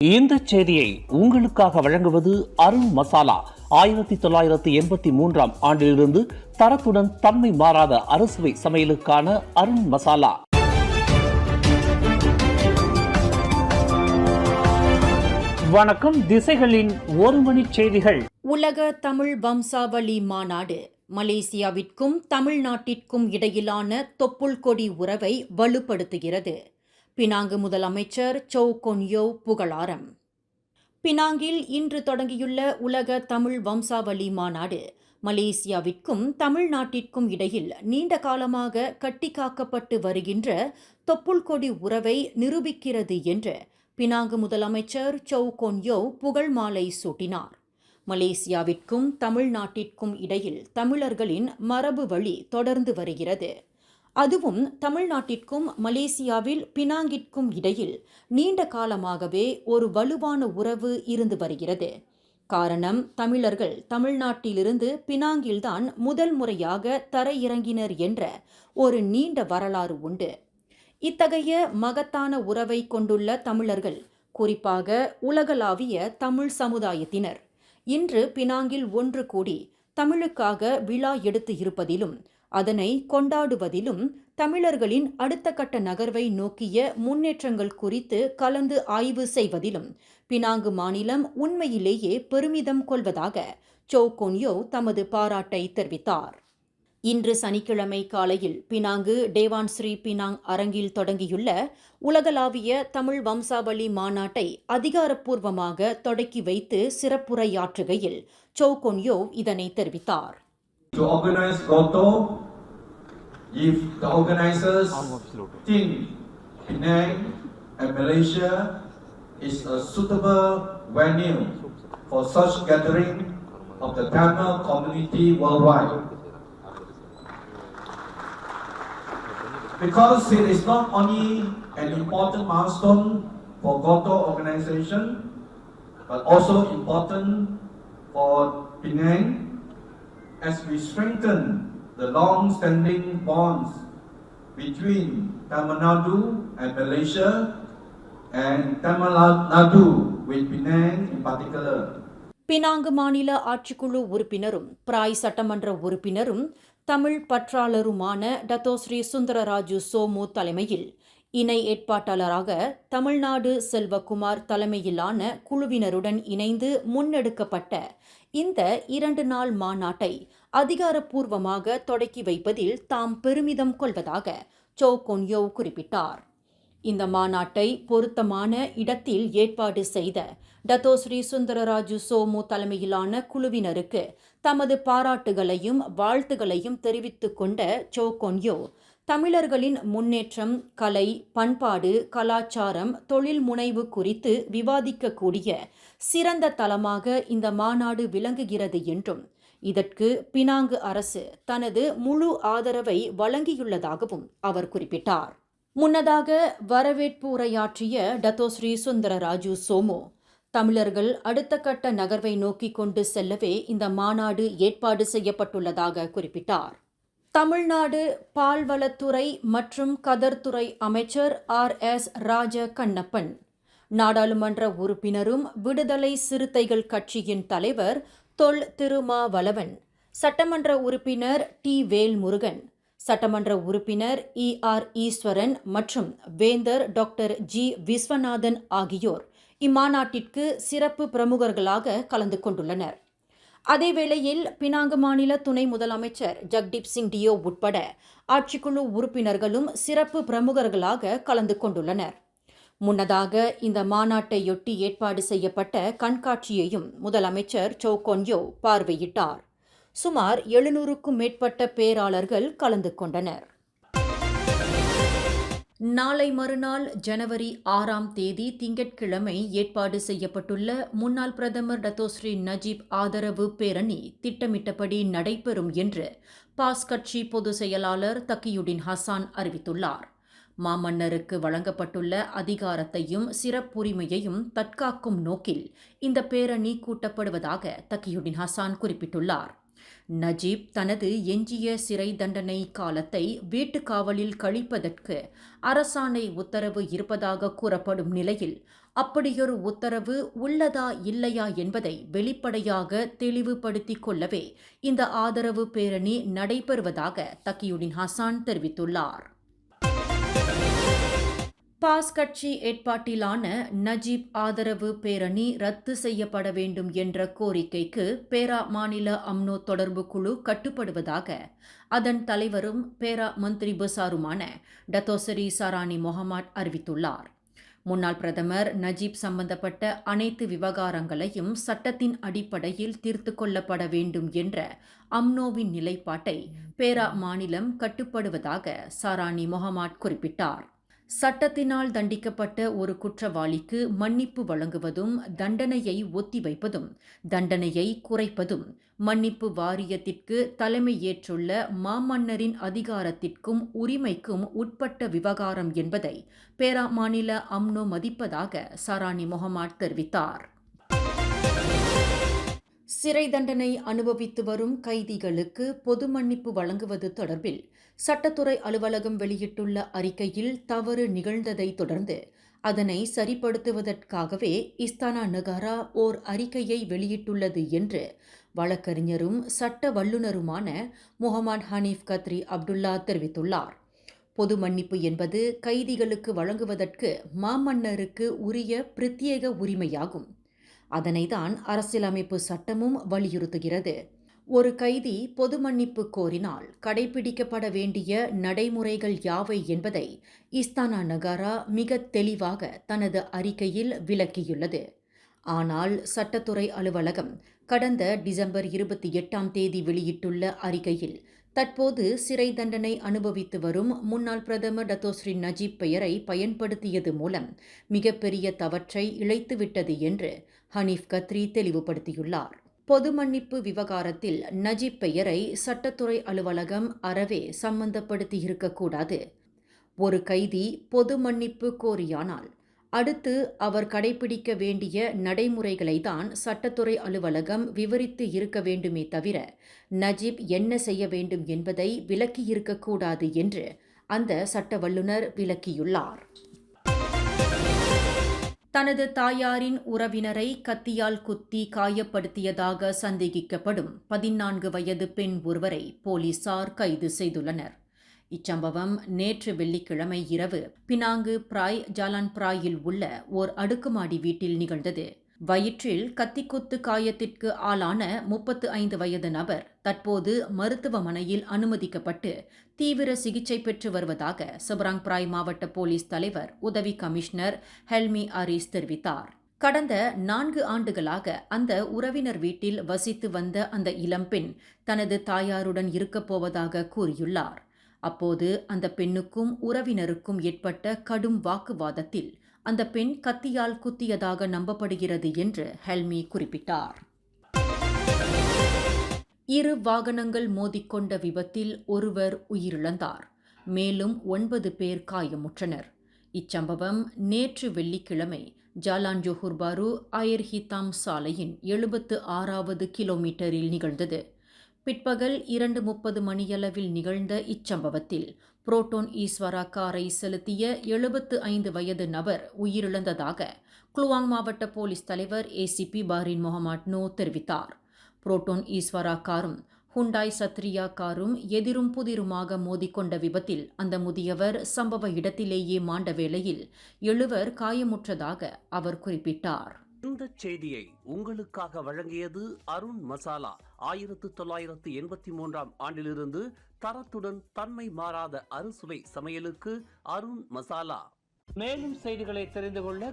இந்த செய்தியை உங்களுக்காக வழங்குவது அருண் மசாலா. 1983 ஆண்டிலிருந்து தரத்துடன் தன்மை மாறாத அறுசுவை சமையலுக்கான அருண் மசாலா. வணக்கம். திசைகளின் ஒரு மணி செய்திகள். உலக தமிழ் வம்சாவளி மாநாடு மலேசியாவிற்கும் தமிழ்நாட்டிற்கும் இடையிலான தொப்புள் கொடி உறவை வலுப்படுத்துகிறது. பினாங்கு முதலமைச்சர் சோ கொன் யோ புகழாரம். பினாங்கில் இன்று தொடங்கியுள்ள உலக தமிழ் வம்சாவளி மாநாடு மலேசியாவிற்கும் தமிழ்நாட்டிற்கும் இடையில் நீண்ட காலமாக கட்டிக்காக்கப்பட்டு வருகின்ற தொப்புள் கொடி உறவை நிரூபிக்கிறது என்று பினாங்கு முதலமைச்சர் சோ கொன் யோ புகழ் மாலை சூட்டினார். மலேசியாவிற்கும் தமிழ்நாட்டிற்கும் இடையில் தமிழர்களின் மரபு வழி தொடர்ந்து வருகிறது. அதுவும் தமிழ்நாட்டிற்கும் மலேசியாவில் பினாங்கிற்கும் இடையில் நீண்ட காலமாகவே ஒரு வலுவான உறவு இருந்து வருகிறது. காரணம், தமிழர்கள் தமிழ்நாட்டிலிருந்து பினாங்கில்தான் முதல் முறையாக தரையிறங்கினர் என்ற ஒரு நீண்ட வரலாறு உண்டு. இத்தகைய மகத்தான உறவை கொண்டுள்ள தமிழர்கள், குறிப்பாக உலகளாவிய தமிழ் சமுதாயத்தினர், இன்று பினாங்கில் ஒன்று கூடி தமிழுக்காக விழா எடுத்து இருப்பதிலும் அதனை கொண்டாடுவதிலும் தமிழர்களின் அடுத்த கட்ட நகர்வை நோக்கிய முன்னேற்றங்கள் குறித்து கலந்து ஆய்வு செய்வதிலும் பினாங்கு மாநிலம் உண்மையிலேயே பெருமிதம் கொள்வதாக சோ கொன் யோ தமது பாராட்டை தெரிவித்தார். இன்று சனிக்கிழமை காலையில் பினாங்கு டேவான் ஸ்ரீ பினாங் அரங்கில் தொடங்கியுள்ள உலகளாவிய தமிழ் வம்சாவளி மாநாட்டை அதிகாரப்பூர்வமாக தொடக்கி வைத்து சிறப்புரையாற்றுகையில் சோ கொன் யோ இதனை தெரிவித்தார். To organize GOTO, if the organizers think Penang and Malaysia is a suitable venue for such gathering of the Tamil community worldwide. Because it is not only an important milestone for GOTO organization, but also important for Penang as we strengthen the long-standing bonds between Tamil Nadu and Malaysia and Tamil Nadu with Penang in particular. Penang மாநில ஆட்சிக்குழு உறுப்பினரும் பிராய் சட்டமன்ற உறுப்பினரும் Tamil பற்றாளருமான Datuk Seri Sundararaju Somu தலைமையில் இணை ஏற்பாட்டாளராக தமிழ்நாடு செல்வகுமார் தலைமையிலான குழுவினருடன் இணைந்து முன்னெடுக்கப்பட்ட இந்த 2 நாள் மாநாட்டை அதிகாரப்பூர்வமாக தொடக்கி வைப்பதில் தாம் பெருமிதம் கொள்வதாக சோ கொன் யோ குறிப்பிட்டார். இந்த மாநாட்டை பொருத்தமான இடத்தில் ஏற்பாடு செய்த டத்தோஸ்ரீ சுந்தரராஜு சோமு தலைமையிலான குழுவினருக்கு தமது பாராட்டுகளையும் வாழ்த்துகளையும் தெரிவித்துக் கொண்ட சோ கொன் யோ, தமிழர்களின் முன்னேற்றம், கலை, பண்பாடு, கலாச்சாரம், தொழில் முனைவு குறித்து விவாதிக்கக்கூடிய சிறந்த தளமாக இந்த மாநாடு விளங்குகிறது என்றும் இதற்கு பினாங்கு அரசு தனது முழு ஆதரவை வழங்கியுள்ளதாகவும் அவர் குறிப்பிட்டார். முன்னதாக வரவேற்பு உரையாற்றிய டத்தோஸ்ரீ சுந்தரராஜு சோமு, தமிழர்கள் அடுத்த கட்ட நகர்வை நோக்கி கொண்டு செல்லவே இந்த மாநாடு ஏற்பாடு செய்யப்பட்டுள்ளதாக குறிப்பிட்டார். தமிழ்நாடு பால்வளத்துறை மற்றும் கதர்துறை அமைச்சர் RS ராஜ கண்ணப்பன், நாடாளுமன்ற உறுப்பினரும் விடுதலை சிறுத்தைகள் கட்சியின் தலைவர் தொல் திருமாவளவன், சட்டமன்ற உறுப்பினர் டி வேல்முருகன், சட்டமன்ற உறுப்பினர் ER ஈஸ்வரன் மற்றும் வேந்தர் டாக்டர் G விஸ்வநாதன் ஆகியோர் இம்மாநாட்டிற்கு சிறப்பு பிரமுகர்களாக கலந்து கொண்டுள்ளனர். அதேவேளையில் பினாங்கு மாநில துணை முதலமைச்சர் ஜக்தீப் சிங் டியோ உட்பட ஆட்சிக்குழு உறுப்பினர்களும் சிறப்பு பிரமுகர்களாக கலந்து கொண்டுள்ளனர். முன்னதாக இந்த மாநாட்டையொட்டி ஏற்பாடு செய்யப்பட்ட கண்காட்சியையும் முதலமைச்சர் சோ கொன் யோ பார்வையிட்டார். சுமார் 700க்கும் மேற்பட்ட பேராளர்கள் கலந்து கொண்டனர். நாளை மறுநாள் ஜனவரி 6ஆம் தேதி திங்கட்கிழமை ஏற்பாடு செய்யப்பட்டுள்ள முன்னாள் பிரதமர் டத்தோஸ்ரீ நஜீப் ஆதரவு பேரணி திட்டமிட்டபடி நடைபெறும் என்று பாஸ் கட்சி பொதுச் செயலாளர் தக்கியுடின் ஹசான் அறிவித்துள்ளார். மாமன்னருக்கு வழங்கப்பட்டுள்ள அதிகாரத்தையும் சிறப்புரிமையையும் தற்காக்கும் நோக்கில் இந்த பேரணி கூட்டப்படுவதாக தக்கியுடின் ஹசான் குறிப்பிட்டுள்ளார். நஜீப் தனது எஞ்சிய சிறை தண்டனை காலத்தை வீட்டுக் காவலில் கழிப்பதற்கு அரசாணை உத்தரவு இருப்பதாக கூறப்படும் நிலையில் அப்படியொரு உத்தரவு உள்ளதா இல்லையா என்பதை வெளிப்படையாக தெளிவுபடுத்திக் கொள்ளவே இந்த ஆதரவு பேரணி நடைபெறுவதாக தக்கியுடின் ஹசான் தெரிவித்துள்ளார். பாஸ் கட்சி ஏற்பாட்டிலான நஜீப் ஆதரவு பேரணி ரத்து செய்யப்பட வேண்டும் என்ற கோரிக்கைக்கு பேரா மாநில அம்னோ தொடர்பு குழு கட்டுப்படுவதாக அதன் தலைவரும் பேரா மந்திரி பசாருமான டத்தோசரி சரானி மொஹமாட் அறிவித்துள்ளார். முன்னாள் பிரதமர் நஜீப் சம்பந்தப்பட்ட அனைத்து விவகாரங்களையும் சட்டத்தின் அடிப்படையில் தீர்த்து கொள்ளப்பட வேண்டும் என்ற அம்னோவின் நிலைப்பாட்டை பேரா மாநிலம் கட்டுப்படுவதாக சரானி மொஹமாட் குறிப்பிட்டார். சட்டத்தினால் தண்டிக்கப்பட்ட ஒரு குற்றவாளிக்கு மன்னிப்பு வழங்குவதும் தண்டனையை ஒத்திவைப்பதும் தண்டனையை குறைப்பதும் மன்னிப்பு வாரியத்திற்கு தலைமையேற்றுள்ள மாமன்னரின் அதிகாரத்திற்கும் உரிமைக்கும் உட்பட்ட விவகாரம் என்பதை பேரா மாநில அம்னோ மதிப்பதாக சரானி மொஹமாட் தெரிவித்தார். சிறை தண்டனை அனுபவித்து வரும் கைதிகளுக்கு பொது மன்னிப்பு வழங்குவது தொடர்பில் சட்டத்துறை அலுவலகம் வெளியிட்டுள்ள அறிக்கையில் தவறு நிகழ்ந்ததை தொடர்ந்து அதனை சரிப்படுத்துவதற்காகவே இஸ்தானா நகாரா ஓர் அறிக்கையை வெளியிட்டுள்ளது என்று வழக்கறிஞரும் சட்ட வல்லுநருமான முகமது ஹனீஃப் கத்ரி அப்துல்லா தெரிவித்துள்ளார். பொது மன்னிப்பு என்பது கைதிகளுக்கு வழங்குவதற்கு மாமன்னருக்கு உரிய பிரத்யேக உரிமையாகும். அதனைதான் அரசியலமைப்பு சட்டமும் வலியுறுத்துகிறது. ஒரு கைதி பொது மன்னிப்பு கோரினால் கடைபிடிக்கப்பட வேண்டிய நடைமுறைகள் யாவை என்பதை இஸ்தானா நகாரா மிக தெளிவாக தனது அறிக்கையில் விளக்கியுள்ளது. ஆனால் சட்டத்துறை அலுவலகம் கடந்த டிசம்பர் 28 வெளியிட்டுள்ள அறிக்கையில் தற்போது சிறை தண்டனை அனுபவித்து வரும் முன்னாள் பிரதமர் டத்தோஸ்ரீ நஜீப் பெயரை பயன்படுத்தியது மூலம் மிகப்பெரிய தவற்றை இழைத்துவிட்டது என்று ஹனீஃப் கத்ரி தெளிவுபடுத்தியுள்ளார். பொது மன்னிப்பு விவகாரத்தில் நஜீப் பெயரை சட்டத்துறை அலுவலகம் அறவே சம்பந்தப்படுத்தியிருக்கக்கூடாது. ஒரு கைதி பொது மன்னிப்பு கோரியானால் அடுத்து அவர் கடைபிடிக்க வேண்டிய நடைமுறைகளை தான் சட்டத்துறை அலுவலகம் விவரித்து இருக்க வேண்டுமே தவிர நஜீப் என்ன செய்ய வேண்டும் என்பதை விளக்கியிருக்கக்கூடாது என்று அந்த சட்ட வல்லுநர் விளக்கியுள்ளார். தனது தாயாரின் உறவினரை கத்தியால் குத்தி காயப்படுத்தியதாக சந்தேகிக்கப்படும் 14 வயது பெண் ஒருவரை போலீசார் கைது செய்துள்ளனர். இச்சம்பவம் நேற்று வெள்ளிக்கிழமை இரவு பினாங்கு பிராய் ஜாலான் பிராயில் உள்ள ஓர் அடுக்குமாடி வீட்டில் நிகழ்ந்தது. வயிற்றில் கத்திக்குத்து காயத்திற்கு ஆளான 35 வயது நபர் தற்போது மருத்துவமனையில் அனுமதிக்கப்பட்டு தீவிர சிகிச்சை பெற்று வருவதாக சபராங் பிராய் மாவட்ட போலீஸ் தலைவர் உதவி கமிஷனர் ஹெல்மி ஆரிஸ் தெரிவித்தார். கடந்த 4 ஆண்டுகளாக அந்த உறவினர் வீட்டில் வசித்து வந்த அந்த இளம்பெண் தனது தாயாருடன் இருக்கப் போவதாக கூறியுள்ளார். அப்போது அந்த பெண்ணுக்கும் உறவினருக்கும் ஏற்பட்ட கடும் வாக்குவாதத்தில் அந்த பெண் கத்தியால் குத்தியதாக நம்பப்படுகிறது என்று ஹெல்மி குறிப்பிட்டார். 2 வாகனங்கள் மோதிக்கொண்ட விபத்தில் ஒருவர் உயிரிழந்தார். மேலும் 9 பேர் காயமுற்றனர். இச்சம்பவம் நேற்று வெள்ளிக்கிழமை ஜாலான் ஜோஹர் பாரு அயர் ஹிதாம் சாலையின் 76வது கிலோமீட்டரில் நிகழ்ந்தது. பிற்பகல் 2:30 மணியளவில் நிகழ்ந்த இச்சம்பவத்தில் புரோட்டோன் ஈஸ்வரா காரை செலுத்திய 75 வயது நபர் உயிரிழந்ததாக குலுவாங் மாவட்ட போலீஸ் தலைவர் ஏசிபி பாரின் முகமது நோ தெரிவித்தார். புரோட்டோன் ஈஸ்வரா காரும் ஹுண்டாய் சத்ரியா காரும் எதிரும் புதிருமாக மோதிக்கொண்ட விபத்தில் அந்த முதியவர் சம்பவ இடத்திலேயே மாண்ட வேளையில் 7 காயமுற்றதாக அவர் குறிப்பிட்டார். இந்த செய்தியை உங்களுக்காக வழங்கியது அருண் மசாலா. 1983ஆம் ஆண்டிலிருந்து தரத்துடன் தன்மை மாறாத அறுசுவை சமையலுக்கு அருண் மசாலா. மேலும் செய்திகளை தெரிந்து கொள்ள